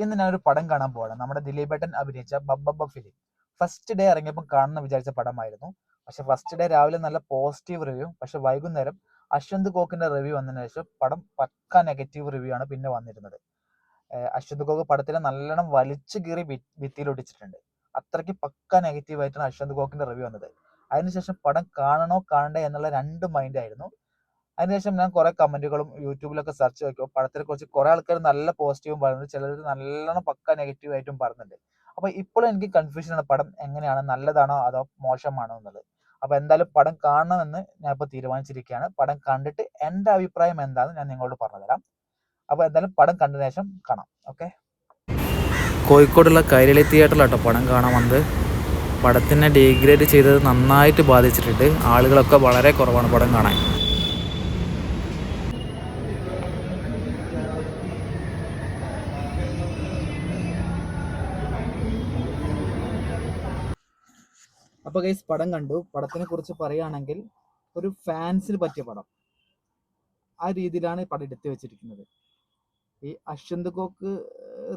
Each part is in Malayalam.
ഇന്ന് ഞാനൊരു പടം കാണാൻ പോവാണ്. നമ്മുടെ ദിലീപേട്ടൻ അഭിനയിച്ച ബബ്ബബ്ബ ഫിലിം. ഫസ്റ്റ് ഡേ ഇറങ്ങിയപ്പോൾ കാണണം വിചാരിച്ച പടമായിരുന്നു. പക്ഷെ ഫസ്റ്റ് ഡേ രാവിലെ നല്ല പോസിറ്റീവ് റിവ്യൂ, പക്ഷെ വൈകുന്നേരം അശ്വന്ത് കോക്കിന്റെ റിവ്യൂ വന്നതിന് ശേഷം പടം പക്ക നെഗറ്റീവ് റിവ്യൂ ആണ് പിന്നെ വന്നിരുന്നത്. അശ്വന്ത് കോക്ക് പടത്തിനെ നല്ലോണം വലിച്ചു കീറി ഭിത്തിയിൽ ഒട്ടിച്ചിട്ടുണ്ട്. അത്രയ്ക്ക് പക്ക നെഗറ്റീവ് ആയിട്ടാണ് അശ്വന്ത് കോക്കിന്റെ റിവ്യൂ വന്നത്. അതിനുശേഷം പടം കാണണോ കാണണ്ടേ എന്നുള്ള രണ്ട് മൈൻഡ് ആയിരുന്നു. അതിനുശേഷം ഞാൻ കുറെ കമന്റുകളും യൂട്യൂബിലൊക്കെ സെർച്ച് നോക്കിയപ്പോൾ പടത്തിനെ കുറിച്ച് കുറെ ആൾക്കാർ നല്ല പോസിറ്റീവും പറയുന്നുണ്ട്, ചിലർ നല്ലോണം പക്ക നെഗറ്റീവ് ആയിട്ടും പറയുന്നുണ്ട്. അപ്പൊ ഇപ്പോഴും എനിക്ക് കൺഫ്യൂഷനാണ്, പടം എങ്ങനെയാണ്, നല്ലതാണോ അതോ മോശമാണോ എന്നുള്ളത്. അപ്പൊ എന്തായാലും പടം കാണണമെന്ന് ഞാൻ ഇപ്പോൾ തീരുമാനിച്ചിരിക്കുകയാണ്. പടം കണ്ടിട്ട് എന്റെ അഭിപ്രായം എന്താണെന്ന് ഞാൻ നിങ്ങളോട് പറഞ്ഞുതരാം. അപ്പൊ എന്തായാലും പടം കണ്ടതിന് ശേഷം കാണാം. ഓക്കെ. കോഴിക്കോടുള്ള കൈരളി തിയേറ്ററിലാട്ടോ പടം കാണാൻ വന്നത്. പടത്തിനെ ഡീഗ്രേഡ് ചെയ്തത് നന്നായിട്ട് ബാധിച്ചിട്ടുണ്ട്. ആളുകളൊക്കെ വളരെ കുറവാണ് പടം കാണാൻ. അപ്പൊ ഗൈസ്, പടം കണ്ടു. പടത്തിനെ കുറിച്ച് പറയുകയാണെങ്കിൽ ഒരു ഫാൻസിന് പറ്റിയ പടം, ആ രീതിയിലാണ് ഈ പടം എടുത്തു വെച്ചിരിക്കുന്നത്. ഈ അശ്വന്ത് കോക്ക്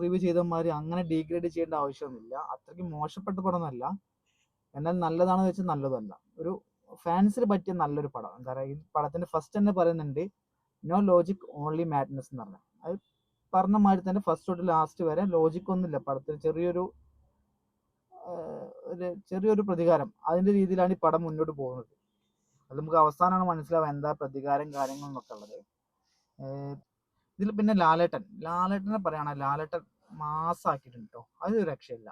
റിവ്യൂ ചെയ്തമാതിരി അങ്ങനെ ഡീഗ്രേഡ് ചെയ്യേണ്ട ആവശ്യമൊന്നുമില്ല. അത്രയ്ക്ക് മോശപ്പെട്ട പടമൊന്നുമല്ല, എന്നാൽ നല്ലതാണെന്ന് വെച്ചാൽ നല്ലതല്ല. ഒരു ഫാൻസിന് പറ്റിയ നല്ലൊരു പടം. എന്താ പറയുക, ഈ പടത്തിന്റെ ഫസ്റ്റ് തന്നെ പറയുന്നുണ്ട് നോ ലോജിക് ഓൺലി മാഡ്നസ് എന്ന് പറഞ്ഞത്. അത് പറഞ്ഞ മാതിരി തന്നെ ഫസ്റ്റ് തൊട്ട് ലാസ്റ്റ് വരെ ലോജിക് ഒന്നുമില്ല പടത്തിൽ. ചെറിയൊരു പ്രതികാരം, അതിന്റെ രീതിയിലാണ് ഈ പടം മുന്നോട്ട് പോകുന്നത്. അത് നമുക്ക് അവസാനമാണ് മനസ്സിലാവുക എന്താ പ്രതികാരം കാര്യങ്ങൾ എന്നൊക്കെ ഉള്ളത്. ഇതിൽ പിന്നെ ലാലേട്ടനെ പറയുകയാണെങ്കിൽ ലാലേട്ടൻ മാസാക്കിയിട്ടുണ്ട് കേട്ടോ. അതൊരു രക്ഷയില്ല.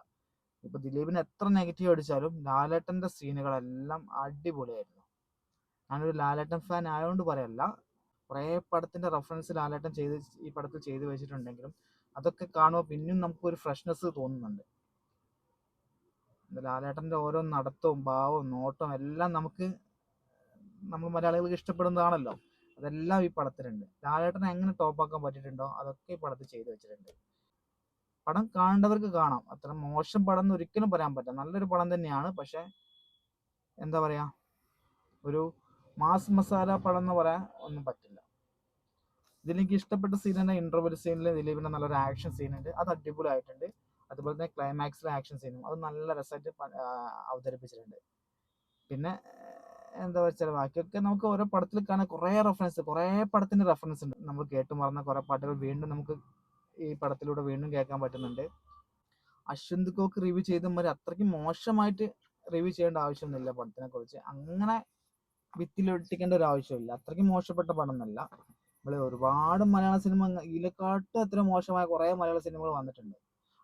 ഇപ്പൊ ദിലീപിന് എത്ര നെഗറ്റീവ് അടിച്ചാലും ലാലേട്ടന്റെ സീനുകളെല്ലാം അടിപൊളിയായിരുന്നു. ഞാനൊരു ലാലേട്ടൻ ഫാൻ ആയതുകൊണ്ട് പറയല്ല, കുറേ പടത്തിന്റെ റെഫറൻസ് ലാലേട്ടൻ ഈ പടത്തിൽ ചെയ്തു വെച്ചിട്ടുണ്ടെങ്കിലും അതൊക്കെ കാണുമ്പോൾ പിന്നെയും നമുക്കൊരു ഫ്രഷ്നെസ് തോന്നുന്നുണ്ട്. ലാലേട്ടന്റെ ഓരോ നടത്തവും ഭാവവും നോട്ടവും എല്ലാം നമ്മൾ മലയാളികൾക്ക് ഇഷ്ടപ്പെടുന്നതാണല്ലോ. അതെല്ലാം ഈ പടത്തിലുണ്ട്. ലാലേട്ടനെ എങ്ങനെ ടോപ്പാക്കാൻ പറ്റിയിട്ടുണ്ടോ അതൊക്കെ ഈ പടത്തിൽ ചെയ്തു വെച്ചിട്ടുണ്ട്. പടം കാണേണ്ടവർക്ക് കാണാം. അത്ര മോശം പടം എന്ന് ഒരിക്കലും പറയാൻ പറ്റില്ല. നല്ലൊരു പടം തന്നെയാണ്. പക്ഷെ എന്താ പറയാ, ഒരു മാസ് മസാല പടം എന്ന് പറയാൻ ഒന്നും പറ്റില്ല. ഇതിലെനിക്ക് ഇഷ്ടപ്പെട്ട സീൻ തന്നെ ഇന്റർവെൽ സീനിൽ ദിലീപിന്റെ നല്ലൊരു ആക്ഷൻ സീൻ ഉണ്ട്, അത് അടിപൊളിയായിട്ടുണ്ട്. അതുപോലെ തന്നെ ക്ലൈമാക്സിലെ ആക്ഷൻ സീനും അത് നല്ല രസമായിട്ട് അവതരിപ്പിച്ചിട്ടുണ്ട്. പിന്നെ എന്താ വെച്ചാൽ ബാക്കിയൊക്കെ നമുക്ക് ഓരോ പടത്തിൽ കാണാൻ കുറേ പടത്തിന്റെ റെഫറൻസ് ഉണ്ട്. നമ്മൾ കേട്ടു മറന്ന കുറെ പാട്ടുകൾ വീണ്ടും നമുക്ക് ഈ പടത്തിലൂടെ വീണ്ടും കേൾക്കാൻ പറ്റുന്നുണ്ട്. അശ്വന്ത് കോക്ക് റിവ്യൂ ചെയ്തമാതിരി അത്രയ്ക്ക് മോശമായിട്ട് റിവ്യൂ ചെയ്യേണ്ട ആവശ്യമൊന്നുമില്ല പടത്തിനെ കുറിച്ച്. അങ്ങനെ ഭിത്തിയിലൊട്ടിക്കേണ്ട ഒരു ആവശ്യമില്ല. അത്രയ്ക്ക് മോശപ്പെട്ട പടം എന്നല്ല. നമ്മള് ഒരുപാട് മലയാള സിനിമ ഇതിനെക്കാട്ടും എത്ര മോശമായ കുറെ മലയാള സിനിമകൾ വന്നിട്ടുണ്ട്.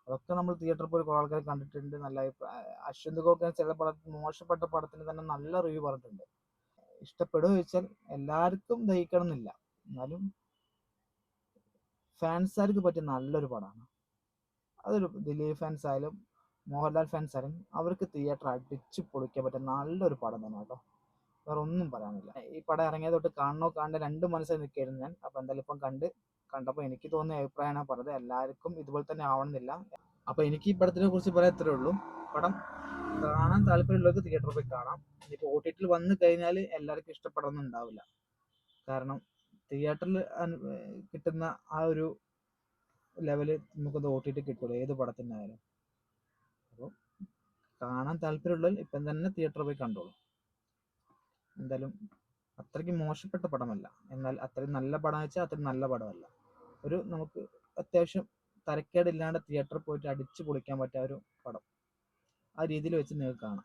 അതൊക്കെ നമ്മൾ തിയേറ്ററിൽ പോയി കുറെ ആൾക്കാർ കണ്ടിട്ടുണ്ട്. നല്ല അശ്വന്ത് കോക്ക് ചില മോശപ്പെട്ട പടത്തിന് തന്നെ നല്ല റിവ്യൂ പറഞ്ഞിട്ടുണ്ട്. ഇഷ്ടപ്പെടുക ചോദിച്ചാൽ എല്ലാവർക്കും ദഹിക്കണം എന്നില്ല, എന്നാലും ഫാൻസുകാർക്ക് പറ്റിയ നല്ലൊരു പടമാണ്. അതൊരു ദിലീപ് ഫാൻസ് ആയാലും മോഹൻലാൽ ഫാൻസ് ആയാലും അവർക്ക് തിയേറ്റർ അടിച്ച് പൊളിക്കാൻ പറ്റിയ നല്ലൊരു പടം തന്നെ കേട്ടോ. വേറെ ഒന്നും പറയാനില്ല. ഈ പടം ഇറങ്ങിയത് തൊട്ട് കാണണോ കാണേണ്ട രണ്ട് മനസ്സിൽ നിൽക്കായിരുന്നു ഞാൻ. അപ്പൊ എന്തായാലും ഇപ്പം കണ്ടപ്പോൾ എനിക്ക് തോന്നിയ അഭിപ്രായമാണ് പറഞ്ഞത്. എല്ലാവർക്കും ഇതുപോലെ തന്നെ ആവണമെന്നില്ല. അപ്പൊ എനിക്ക് ഈ പടത്തിനെ കുറിച്ച് പറയാൻ ഇത്രേ ഉള്ളൂ. പടം കാണാൻ താല്പര്യമുള്ളവർക്ക് തിയേറ്ററിൽ പോയി കാണാം. ഇനിയിപ്പോൾ OTT വന്നു കഴിഞ്ഞാൽ എല്ലാവർക്കും ഇഷ്ടപ്പെടണമെന്നും ഉണ്ടാവില്ല. കാരണം തിയേറ്ററിൽ കിട്ടുന്ന ആ ഒരു ലെവല് നമുക്കത് OTT കിട്ടൂല, ഏത് പടത്തിനായാലും. അപ്പോൾ കാണാൻ താല്പര്യമുള്ളവർ ഇപ്പം തന്നെ തിയേറ്ററിൽ പോയി കണ്ടോളൂ. എന്തായാലും അത്രയ്ക്ക് മോശപ്പെട്ട പടമല്ല, എന്നാൽ അത്രയും നല്ല പടം വെച്ചാൽ അത്രയും നല്ല പടമല്ല. നമുക്ക് അത്യാവശ്യം തരക്കേടില്ലാണ്ട് തിയേറ്ററിൽ പോയിട്ട് അടിച്ചു പൊളിക്കാൻ പറ്റിയ ഒരു പടം, ആ രീതിയിൽ വെച്ച് നിങ്ങൾക്ക് കാണാം.